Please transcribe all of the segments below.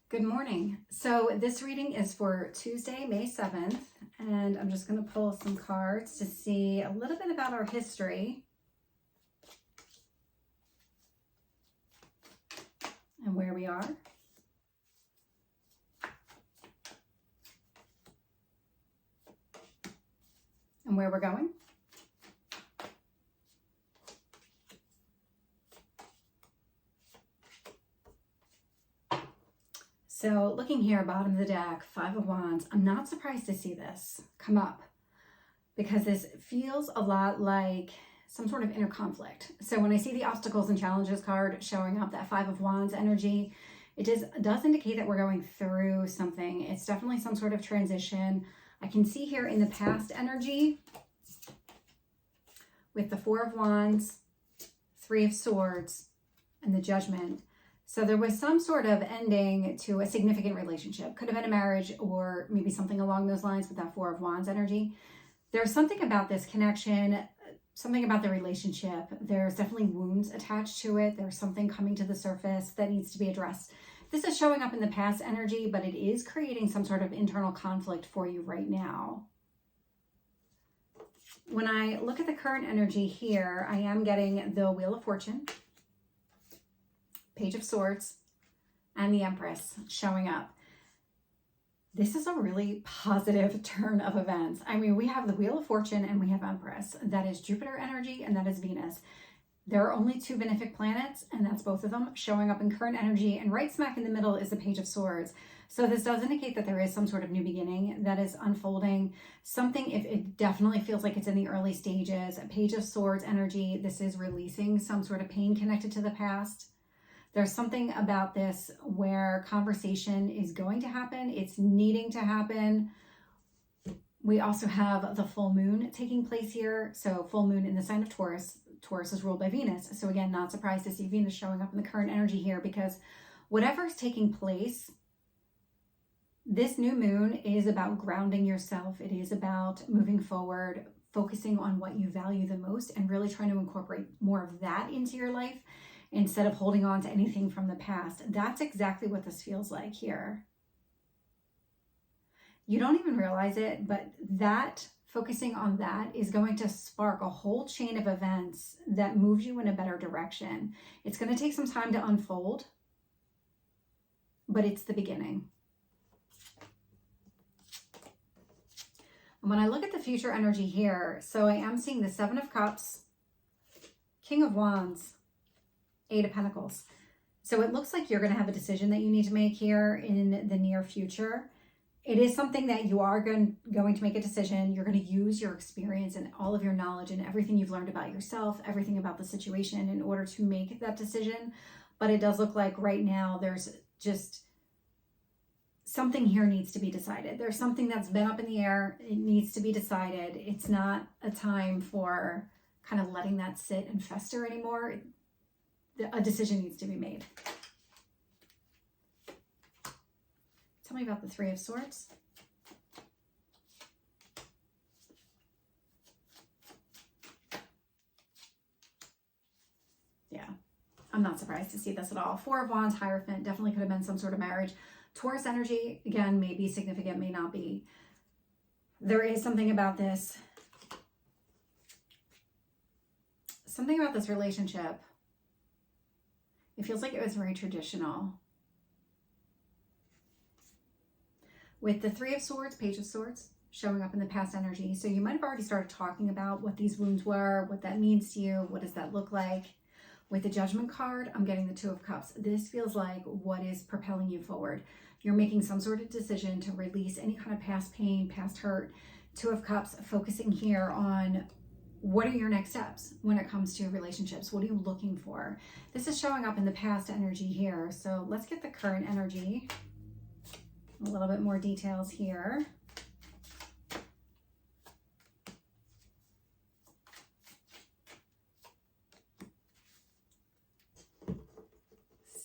Good morning. So this reading is for Tuesday, May 7th, and I'm just going to pull some cards to see a little bit about our history and where we are. And where we're going. So looking here, bottom of the deck, Five of Wands, I'm not surprised to see this come up because this feels a lot like some sort of inner conflict. So when I see the obstacles and challenges card showing up, that Five of Wands energy, it does indicate that we're going through something. It's definitely some sort of transition. I can see here in the past energy with the Four of Wands, Three of Swords, and the Judgment. So there was some sort of ending to a significant relationship. Could have been a marriage or maybe something along those lines with that Four of Wands energy. There's something about this connection, something about the relationship. There's definitely wounds attached to it. There's something coming to the surface that needs to be addressed. This is showing up in the past energy, but it is creating some sort of internal conflict for you right now. When I look at the current energy here, I am getting the Wheel of Fortune, Page of Swords, and the Empress showing up. This is a really positive turn of events. I mean, we have the Wheel of Fortune and we have Empress. That is Jupiter energy and that is Venus. There are only two benefic planets, and that's both of them showing up in current energy, and right smack in the middle is the Page of Swords. So this does indicate that there is some sort of new beginning that is unfolding. Something, if it definitely feels like it's in the early stages. Page of Swords energy, this is releasing some sort of pain connected to the past. There's something about this where conversation is going to happen. It's needing to happen. We also have the full moon taking place here. So full moon in the sign of Taurus. Taurus is ruled by Venus. So again, not surprised to see Venus showing up in the current energy here, because whatever is taking place, this new moon is about grounding yourself. It is about moving forward, focusing on what you value the most, and really trying to incorporate more of that into your life instead of holding on to anything from the past. That's exactly what this feels like here. You don't even realize it, but that focusing on that is going to spark a whole chain of events that moves you in a better direction. It's going to take some time to unfold, but it's the beginning. And when I look at the future energy here, so I am seeing the Seven of Cups, King of Wands, Eight of Pentacles. So it looks like you're going to have a decision that you need to make here in the near future. It is something that you are going to make a decision. You're going to use your experience and all of your knowledge and everything you've learned about yourself, everything about the situation in order to make that decision. But it does look like right now there's just something here needs to be decided. There's something that's been up in the air. It needs to be decided. It's not a time for kind of letting that sit and fester anymore. A decision needs to be made. Tell me about the Three of Swords. Yeah, I'm not surprised to see this at all. Four of Wands, Hierophant, definitely could have been some sort of marriage. Taurus energy, again, may be significant, may not be. There is something about this. Something about this relationship. It feels like it was very traditional. With the Three of Swords, Page of Swords showing up in the past energy. So you might have already started talking about what these wounds were, what that means to you, what does that look like. With the Judgment card, I'm getting the Two of Cups. This feels like what is propelling you forward. You're making some sort of decision to release any kind of past pain, past hurt. Two of Cups, focusing here on what are your next steps when it comes to relationships? What are you looking for? This is showing up in the past energy here. So let's get the current energy. A little bit more details here.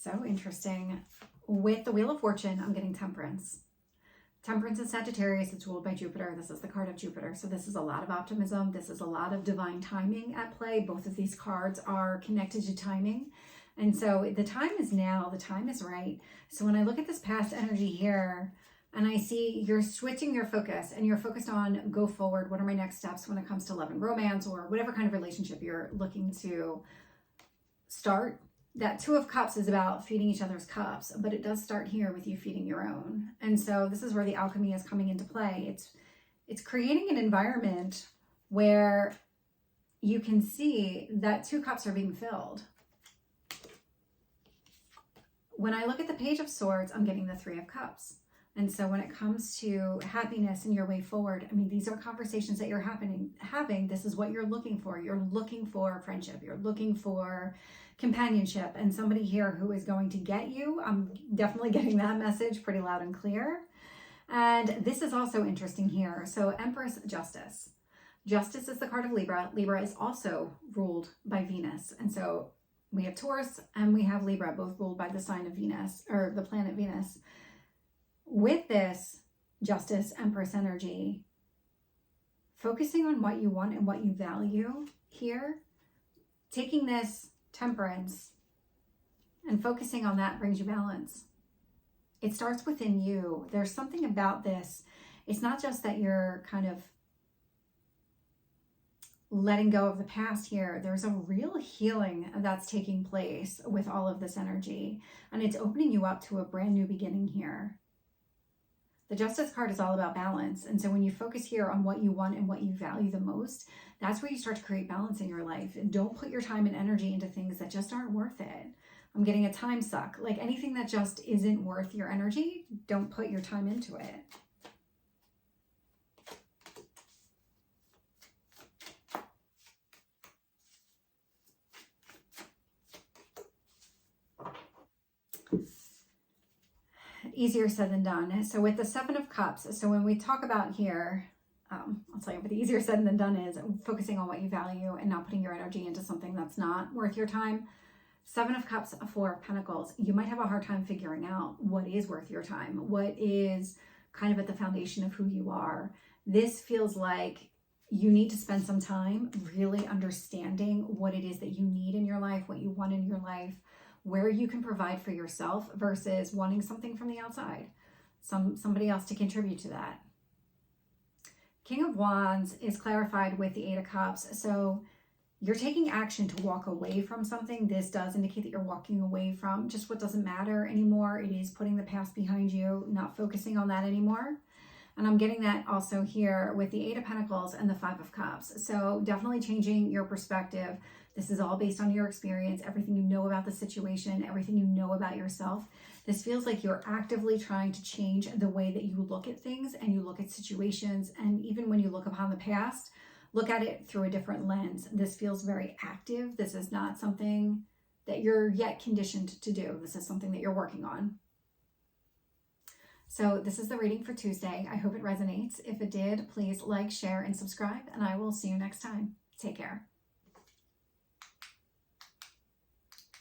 So interesting. With the Wheel of Fortune, I'm getting Temperance. Temperance and Sagittarius, it's ruled by Jupiter. This is the card of Jupiter. So this is a lot of optimism. This is a lot of divine timing at play. Both of these cards are connected to timing. And so the time is now, the time is right. So when I look at this past energy here, and I see you're switching your focus and you're focused on go forward. What are my next steps when it comes to love and romance or whatever kind of relationship you're looking to start? That Two of Cups is about feeding each other's cups, but it does start here with you feeding your own. And so this is where the alchemy is coming into play. It's creating an environment where you can see that 2 cups are being filled. When I look at the Page of Swords, I'm getting the 3 of Cups. And so when it comes to happiness and your way forward, I mean, these are conversations that you're having. This is what you're looking for. You're looking for friendship. You're looking for companionship and somebody here who is going to get you. I'm definitely getting that message pretty loud and clear. And this is also interesting here. So Empress, Justice. Justice is the card of Libra. Libra is also ruled by Venus. And so we have Taurus and we have Libra, both ruled by the sign of Venus, or the planet Venus. With this Justice, Empress energy, focusing on what you want and what you value here, taking this Temperance and focusing on that brings you balance. It starts within you. There's something about this. It's not just that you're kind of letting go of the past here. There's a real healing that's taking place with all of this energy, and it's opening you up to a brand new beginning here. The Justice card is all about balance. And so when you focus here on what you want and what you value the most, that's where you start to create balance in your life. And don't put your time and energy into things that just aren't worth it. I'm getting a time suck. Like anything that just isn't worth your energy, don't put your time into it. Easier said than done. So with the 7 of Cups, so when we talk about here, I'll tell you what the easier said than done is, focusing on what you value and not putting your energy into something that's not worth your time. 7 of Cups, 4 of Pentacles. You might have a hard time figuring out what is worth your time, what is kind of at the foundation of who you are. This feels like you need to spend some time really understanding what it is that you need in your life, what you want in your life, where you can provide for yourself versus wanting something from the outside, somebody else to contribute to that. King of Wands is clarified with the 8 of Cups. So you're taking action to walk away from something. This does indicate that you're walking away from just what doesn't matter anymore. It is putting the past behind you, not focusing on that anymore. And I'm getting that also here with the 8 of Pentacles and the 5 of Cups. So definitely changing your perspective. This is all based on your experience, everything you know about the situation, everything you know about yourself. This feels like you're actively trying to change the way that you look at things and you look at situations. And even when you look upon the past, look at it through a different lens. This feels very active. This is not something that you're yet conditioned to do. This is something that you're working on. So this is the reading for Tuesday. I hope it resonates. If it did, please like, share, and subscribe, and I will see you next time. Take care.